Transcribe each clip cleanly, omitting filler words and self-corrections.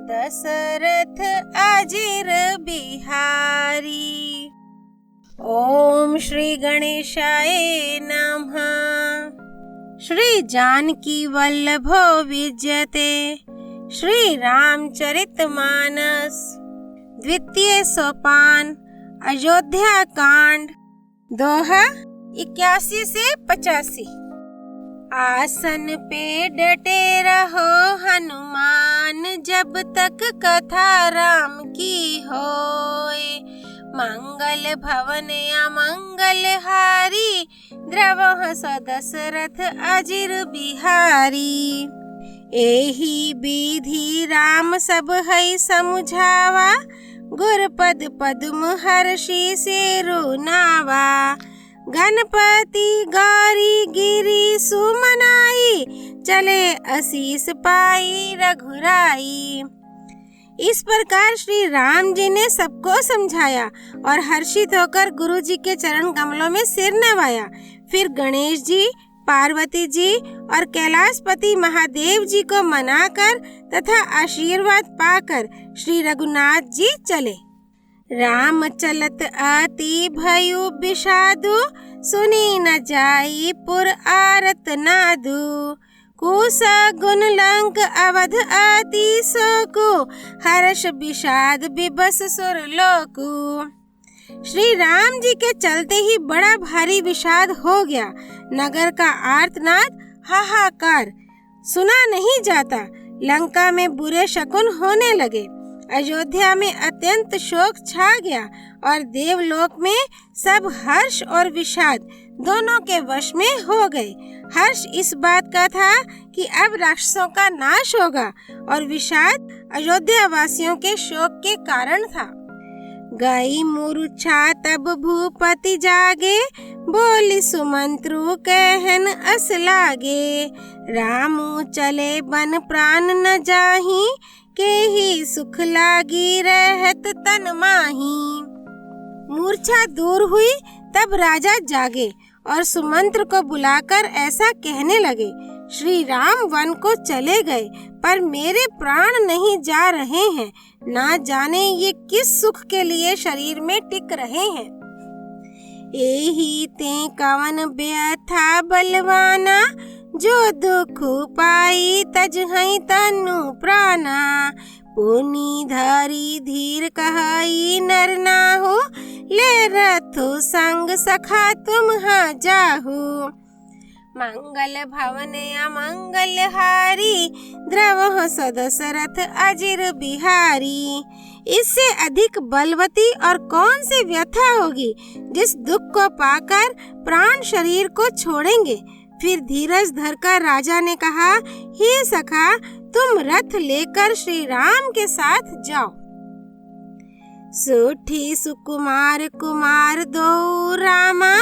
दशरथ अजिर बिहारी। ओम श्री गणेशाय नमः। श्री जानकी वल्लभो विजयते श्री रामचरितमानस। द्वितीय सोपान अयोध्या कांड। दोहा 81 से 85। आसन पे डटे रहो हनुमान, जब तक कथा राम की होए। मंगल भवन अमंगल हारी, द्रवः स दशरथ अजिर बिहारी। एही विधि राम सब है समुझावा, गुरपद पद्म हर्षि सिरु नावा। गणपति गौरी गिरी सुमनाई, चले आशीष पाई रघुराई। इस प्रकार श्री राम जी ने सबको समझाया और हर्षित होकर गुरु जी के चरण कमलों में सिर नवाया। फिर गणेश जी, पार्वती जी और कैलाशपति महादेव जी को मनाकर तथा आशीर्वाद पाकर श्री रघुनाथ जी चले। राम चलत अति भयु विषादु, सुनी न जाई पुर आरत नादु। कुश गुण लंक अवध अति शोकु, हर्ष विषाद विबस सुर लोकु। श्री राम जी के चलते ही बड़ा भारी विषाद हो गया। नगर का आर्तनाद हाहाकार सुना नहीं जाता। लंका में बुरे शकुन होने लगे। अयोध्या में अत्यंत शोक छा गया और देवलोक में सब हर्ष और विषाद दोनों के वश में हो गए। हर्ष इस बात का था कि अब राक्षसों का नाश होगा और विषाद अयोध्या वासियों के शोक के कारण था। गई मूर्छा तब भूपति जागे, बोली सुमंत्रु कहन अस लागे। रामू चले बन प्राण न जाही, के ही सुख लागी रहत तन माही। मूर्छा दूर हुई तब राजा जागे और सुमंत्र को बुलाकर ऐसा कहने लगे, श्री राम वन को चले गए पर मेरे प्राण नहीं जा रहे हैं। ना जाने ये किस सुख के लिए शरीर में टिक रहे हैं। एही ते कवन व्यथा बलवाना, जो दुख पाई तज हई तनु प्राणा। पुनि धरी धीर कहाई नर नाहु, ले रथु संग सखा तुम हा जाहु। मंगल भवन अमंगल हारी, द्रवः स दशरथ अजिर बिहारी। इससे अधिक बलवती और कौन सी व्यथा होगी जिस दुख को पाकर प्राण शरीर को छोड़ेंगे। फिर धीरज धरकर राजा ने कहा, हे सखा, तुम रथ लेकर श्री राम के साथ जाओ। सुठी सुकुमार कुमार दो रामा,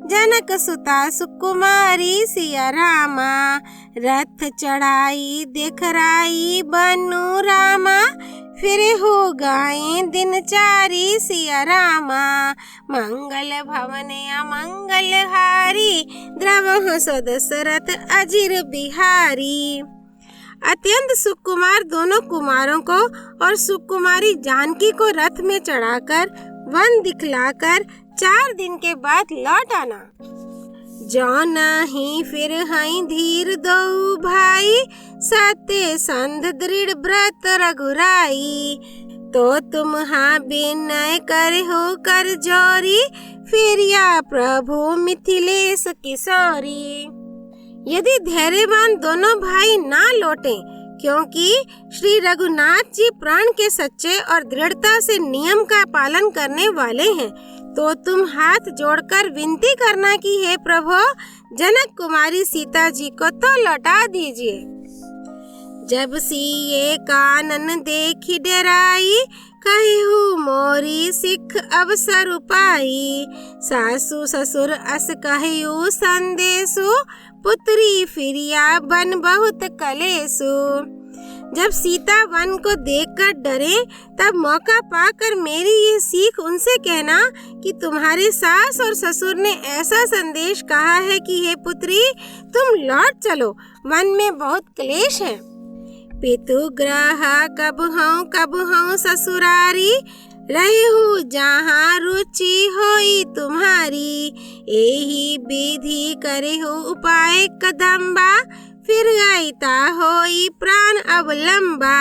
जनक सुता सुकुमारी सिया रामा। रथ चढ़ाई दिखराई बनु रामा, फिर हो गाए दिन चारी सिया रामा। मंगल भवन अमंगल हारी, द्रवः स दशरथ अजिर बिहारी। अत्यंत सुकुमार दोनों कुमारों को और सुकुमारी जानकी को रथ में चढ़ाकर वन दिखलाकर 4 दिन के बाद लौट आना। जो नहीं फिर हई धीर दो भाई, सत्य संध दृढ़ व्रत रघुराई। तो तुम हाँ विनय कर हो कर जोरी, फिर या प्रभु मिथिलेश किशोरी। यदि धैर्यवान दोनों भाई ना लौटे, क्योंकि श्री रघुनाथ जी प्राण के सच्चे और दृढ़ता से नियम का पालन करने वाले हैं, तो तुम हाथ जोड़कर विनती करना कि हे प्रभु, जनक कुमारी सीता जी को तो लौटा दीजिए। जब सिए कानन देखी डराई, कहू मोरी सिख अवसर पाई। सासु ससुर अस कहू संदेशु, पुत्री फिरिया बन बहुत कलेसु। जब सीता वन को देखकर डरे, तब मौका पाकर मेरी ये सीख उनसे कहना कि तुम्हारे सास और ससुर ने ऐसा संदेश कहा है कि हे पुत्री, तुम लौट चलो, वन में बहुत क्लेश है। पितु ग्रह कब हूँ ससुरारी, रहू जहाँ रुचि होई तुम्हारी। एही विधि करे हो उपाय कदम्बा, फिर आईता होई प्राण अवलंबा।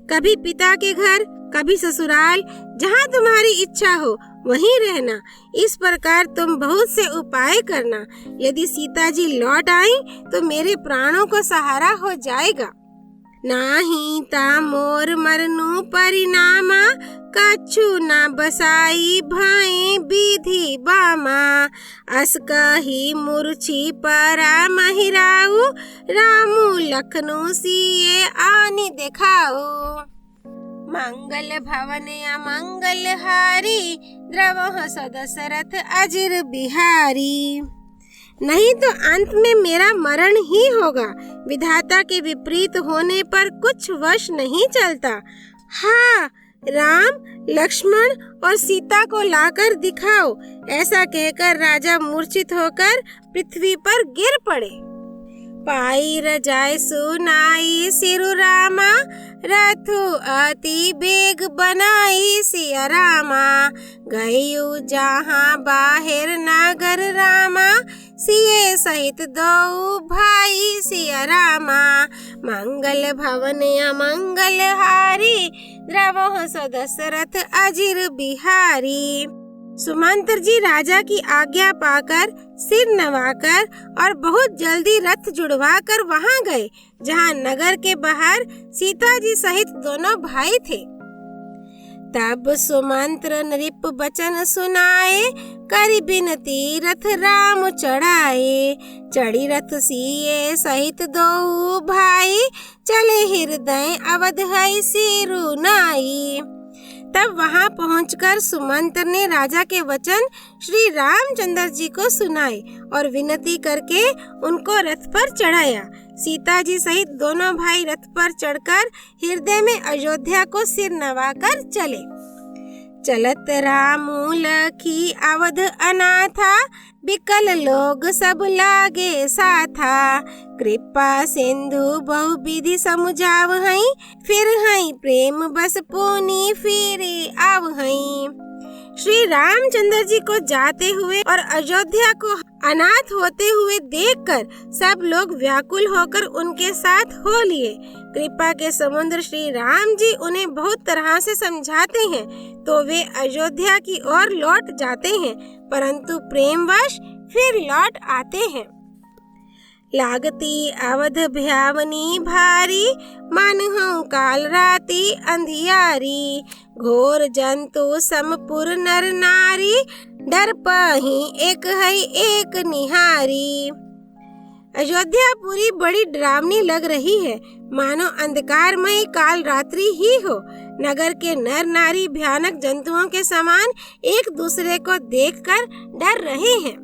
कभी पिता के घर, कभी ससुराल, जहाँ तुम्हारी इच्छा हो वहीं रहना। इस प्रकार तुम बहुत से उपाय करना। यदि सीता जी लौट आई तो मेरे प्राणों को सहारा हो जाएगा। नाही ता मोर मरनु परिणामा, कछु न बसाई भाई विधि बामा। अस कही मूर्छी परा महिराऊ, रामू लखनऊ सिए आनी देखाऊ। मंगल भवन अमंगल हारी, द्रवह सदशरथ अजिर बिहारी। नहीं तो अंत में मेरा मरण ही होगा। विधाता के विपरीत होने पर कुछ वश नहीं चलता। हाँ, राम, लक्ष्मण और सीता को लाकर दिखाओ। ऐसा कहकर राजा मूर्छित होकर पृथ्वी पर गिर पड़े। पाई रजाय सुनाई सिरु रामा, रथु अति बेग बनाई सिया रामा। गयु जहाँ बाहिर नगर रामा, सिए सहित दो भाई सिया रामा। मंगल भवन अमंगल हारी, द्रवह सदशरथ अजिर बिहारी। सुमंत्र जी राजा की आज्ञा पाकर, सिर नवाकर और बहुत जल्दी रथ जुड़वाकर वहां गए जहां नगर के बाहर सीता जी सहित दोनों भाई थे। तब सुमंत्र नृप बचन सुनाए, करि बिनती रथ राम चढ़ाए। चढ़ी रथ सिए सहित दो भाई, चले हृदय अवध है सिरु नाई। तब वहां पहुंचकर सुमंत्र ने राजा के वचन श्री रामचंद्र जी को सुनाए और विनती करके उनको रथ पर चढ़ाया। सीता जी सहित दोनों भाई रथ पर चढ़कर हृदय में अयोध्या को सिर नवाकर चले। चलत रामू लखी अवध अनाथा, बिकल लोग सब लागे साथा। कृपा सिंधु बहु विधि समुझाव हई, फिर हई प्रेम बस पुनि फिर आव हई। श्री रामचंद्र जी को जाते हुए और अयोध्या को अनाथ होते हुए देखकर सब लोग व्याकुल होकर उनके साथ हो लिए। कृपा के समुद्र श्री राम जी उन्हें बहुत तरह से समझाते हैं तो वे अयोध्या की ओर लौट जाते हैं, परंतु प्रेमवश फिर लौट आते हैं। लागती अवध भयावनी भारी, मन हूँ काल राती अंधियारी। घोर जंतु समपुर नर नारी, डर पही एक है एक निहारी। अयोध्यापुरी बड़ी डरावनी लग रही है, मानो अंधकारमय काल रात्रि ही हो। नगर के नर नारी भयानक जंतुओं के समान एक दूसरे को देखकर डर रहे हैं।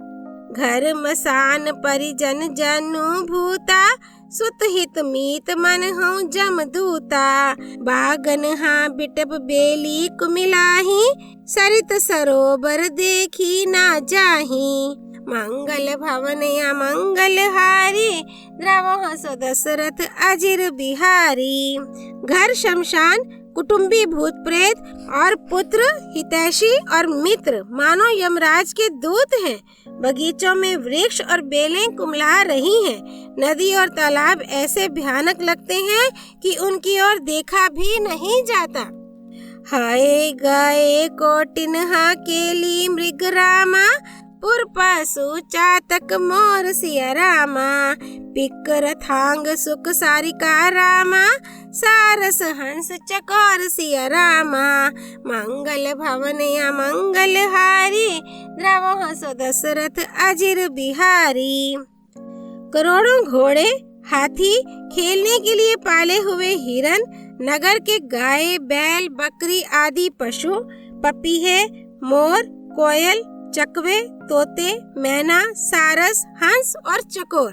घर मसान परिजन जनु भूता, सुत हित मीत मन हूँ जमदूता। बागन हाँ बिटप बेली कुमिलाही, सरित सरोवर देखी ना जाही। मंगल भवन अमंगल हारी, द्रवह दशरथ अजिर बिहारी। घर शमशान, कुटुंबी भूत प्रेत और पुत्र हितैषी और मित्र मानो यमराज के दूत हैं। बगीचों में वृक्ष और बेलें कुमला रही हैं। नदी और तालाब ऐसे भयानक लगते हैं कि उनकी ओर देखा भी नहीं जाता। हाय गाय कोटिन हा केली मृग रामा, पुर पशु चातक मोर सिया रामा। पिकर थांग सुख सारिका रामा, सारस हंस चकोर सिया रामा। मंगल भवन अमंगल हारी, द्रवह दशरथ अजिर बिहारी। करोड़ों घोड़े, हाथी, खेलने के लिए पाले हुए हिरन, नगर के गाय बैल बकरी आदि पशु, पपीहे, मोर, कोयल, चकवे, तोते, मैना, सारस, हंस और चकोर।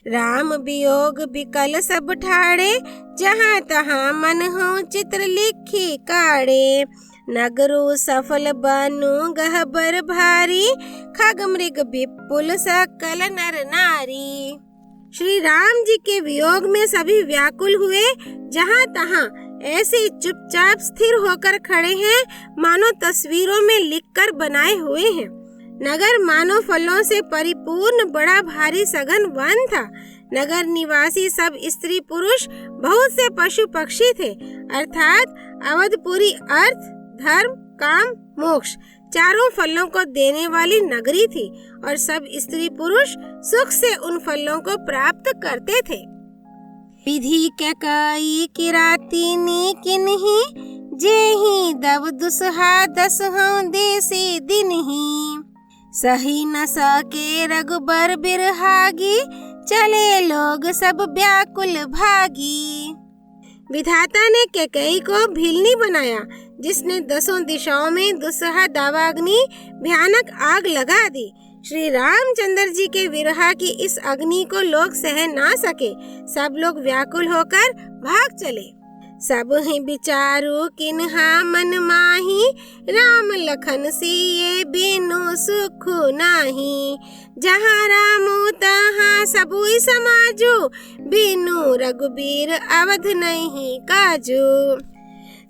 राम वियोग बिकल सब ठाड़े, जहाँ तहाँ मन हो चित्र लिखी काढ़े। नगरु सफल बनु गहबर भारी, खग मृग विपुल सकल नर नारी। श्री राम जी के वियोग में सभी व्याकुल हुए। जहाँ तहाँ ऐसे चुपचाप स्थिर होकर खड़े हैं मानो तस्वीरों में लिखकर बनाए हुए हैं। नगर मानो फलों से परिपूर्ण बड़ा भारी सघन वन था। नगर निवासी सब स्त्री पुरुष, बहुत से पशु पक्षी थे, अर्थात अवधपुरी अर्थ, धर्म, काम, मोक्ष चारों फलों को देने वाली नगरी थी और सब स्त्री पुरुष सुख से उन फलों को प्राप्त करते थे। विधि कई किरातीनी किन्ही, जेहि दब दुसहा दसहों देसी दिनहि। सही न सके रघुबर बिरहागी, चले लोग सब व्याकुल भागी। विधाता ने कैकेयी को भीलनी बनाया, जिसने 10 दिशाओं में दुस्सह दावाग्नि भयानक आग लगा दी। श्री रामचंद्र जी के विरह की इस अग्नि को लोग सह ना सके। सब लोग व्याकुल होकर भाग चले। सब ही विचारू किन्हा मन माही, राम लखन सिए बिनु सुख नाही। जहाँ रामू तहाँ सबुई समाजू, बिनु रघुबीर अवध नहीं काजू।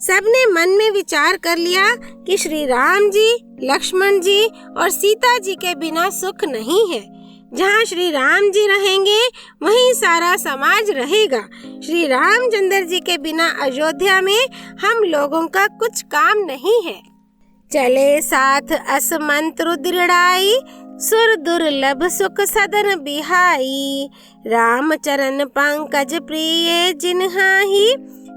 सबने मन में विचार कर लिया कि श्री राम जी, लक्ष्मण जी और सीता जी के बिना सुख नहीं है। जहाँ श्री राम जी रहेंगे वहीं सारा समाज रहेगा। श्री रामचंद्र जी के बिना अयोध्या में हम लोगों का कुछ काम नहीं है। चले साथ असमंत्र दृढ़ाई, सुर दुर्लभ सुख सदन बिहाई। राम चरण पंकज प्रिय जिन्हाहि,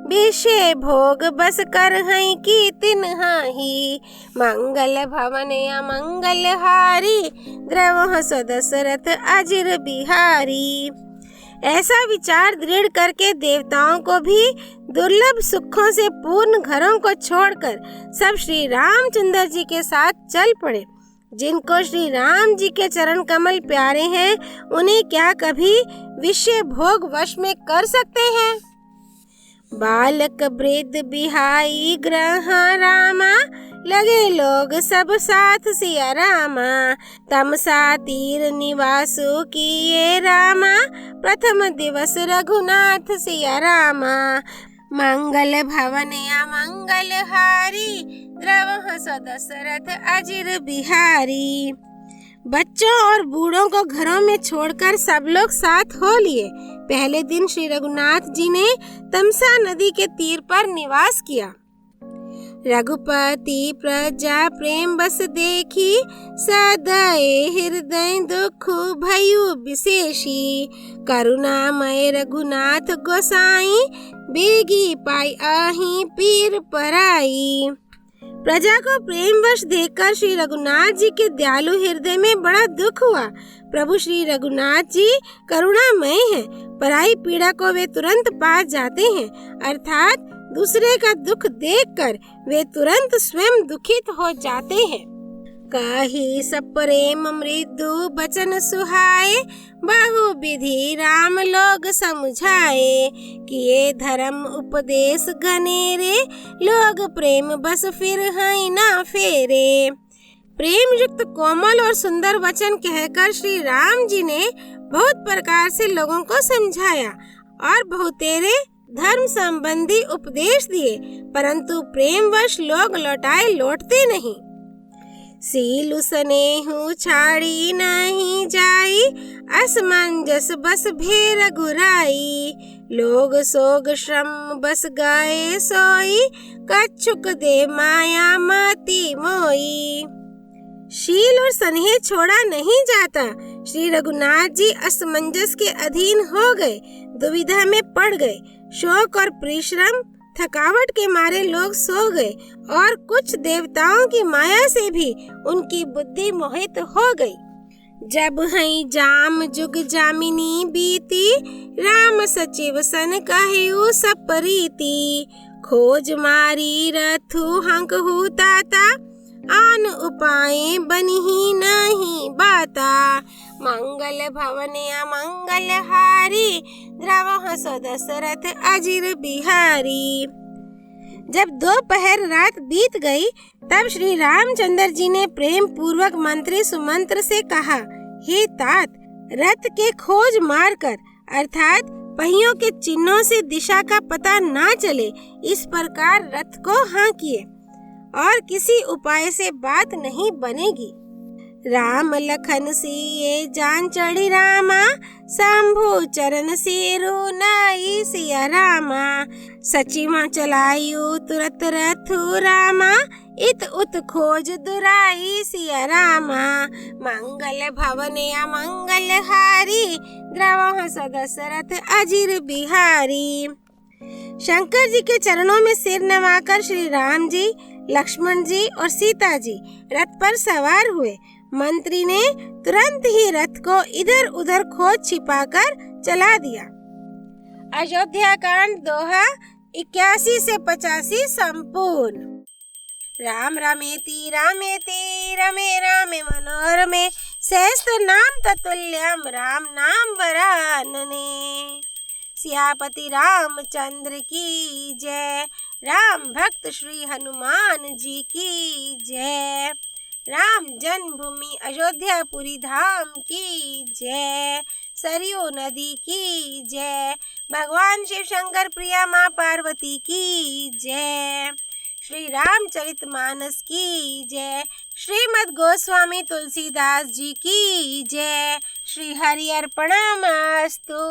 विषय भोग बस कर हैं की तिन्हाहि। मंगल भवन अमंगल हारी, द्रवह सदशरथ अजिर बिहारी। ऐसा विचार दृढ़ करके देवताओं को भी दुर्लभ सुखों से पूर्ण घरों को छोड़कर सब श्री रामचंद्र जी के साथ चल पड़े। जिनको श्री राम जी के चरण कमल प्यारे हैं, उन्हें क्या कभी विषय भोग वश में कर सकते हैं। बालक वृद्ध बिहाई ग्रह रामा, लगे लोग सब साथ सिया रामा। तमसा तीर निवासु किए रामा, प्रथम दिवस रघुनाथ सिया रामा। मंगल भवन अमंगल हारी, द्रवह सदशरथ अजिर बिहारी। बच्चों और बूढ़ों को घरों में छोड़कर सब लोग साथ हो लिए। पहले दिन श्री रघुनाथ जी ने तमसा नदी के तीर पर निवास किया। रघुपति प्रजा प्रेम बस देखी, सदय हृदय दुख भयु विशेषी। करुणामय रघुनाथ गोसाई, बेगी पाई आही पीर पराई। प्रजा को प्रेमवश देखकर श्री रघुनाथ जी के दयालु हृदय में बड़ा दुख हुआ। प्रभु श्री रघुनाथ जी करुणामय हैं, पराई पीड़ा को वे तुरंत पा जाते हैं, अर्थात दूसरे का दुख देखकर वे तुरंत स्वयं दुखित हो जाते हैं। काहि सब प्रेम मृदु बचन सुहाए, बहु विधि राम लोग समझाए। किए धर्म उपदेश घनेरे, लोग प्रेम बस फिर हैं ना फेरे। प्रेम युक्त कोमल और सुंदर वचन कहकर श्री राम जी ने बहुत प्रकार से लोगों को समझाया और बहुतेरे धर्म संबंधी उपदेश दिए, परंतु प्रेमवश लोग लौटते नहीं। सीलु स्नेहु छाड़ी नहीं जाई, असमंजस बस भेर गुराई। लोग सोग श्रम बस गए सोई, कछुक दे माया मति मोई। शील और स्नेह छोड़ा नहीं जाता। श्री रघुनाथ जी असमंजस के अधीन हो गए, दुविधा में पड़ गए। शोक और परिश्रम थकावट के मारे लोग सो गए और कुछ देवताओं की माया से भी उनकी बुद्धि मोहित हो गई। जब हई जाम जुग जामिनी बीती, राम सचिव सन कहु सपरीति। खोज मारी रथु हंक हु ताता, आन उपाय बनिही नहीं बाता। मंगल भवन अमंगल हारी, द्रवह सदशरथ अजिर बिहारी। जब दोपहर रात बीत गई, तब श्री रामचंद्र जी ने प्रेम पूर्वक मंत्री सुमंत्र से कहा, हे तात, रथ के खोज मारकर अर्थात पहियों के चिन्हों से दिशा का पता ना चले, इस प्रकार रथ को हाँकिए और किसी उपाय से बात नहीं बनेगी। राम लखन सिए जान चढ़ी रामा, शंभु चरण सिरु नाई सिया रामा। सचिमा चलायु तुरत रथु रामा, इत उत खोज दुराई सिया रामा। मंगल भवन या मंगल हारी, द्रवह सदशरथ अजिर बिहारी। शंकर जी के चरणों में सिर नवाकर श्री राम जी, लक्ष्मण जी और सीता जी रथ पर सवार हुए। मंत्री ने तुरंत ही रथ को इधर उधर खोज छिपाकर चला दिया। अयोध्या कांड दोहा 81 से 85 संपूर्ण। राम रमेति रामेति रमे रामे मनोरमे, सहस्त्र नाम ततुल्यम राम नाम वरानने। सियापति रामचंद्र की जय, राम भक्त श्री हनुमान जी की जय। राम जन्मभूमि अयोध्यापुरी धाम की जय। सरयू नदी की जय। भगवान शिव शंकर प्रिया माँ पार्वती की जय। श्री रामचरितमानस की जय। श्रीमद् गोस्वामी तुलसीदास जी की जय। श्री हरि अर्पणमस्तु।